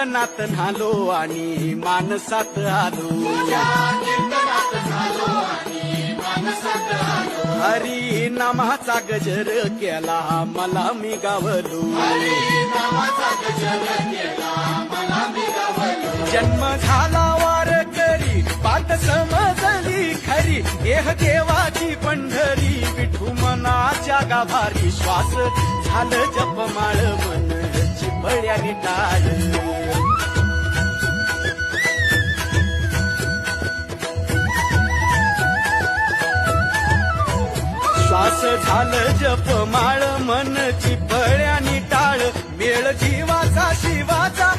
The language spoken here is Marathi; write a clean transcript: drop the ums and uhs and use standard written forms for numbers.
कीर्तनात न्हालो आणि मानसात आलो हरी नामाचा गजर केला मला मी गावलो जन्म झाला वार करी पात समजली खरी देह देवाची पंढरी विठू मनाच्या गाभारी श्वास झालं जपमाळ मन चिपळ्याने टाळ श्वास झालं जपमाळ मन चिपळ्याने टाळ मेळ जीवाचा शिवाचा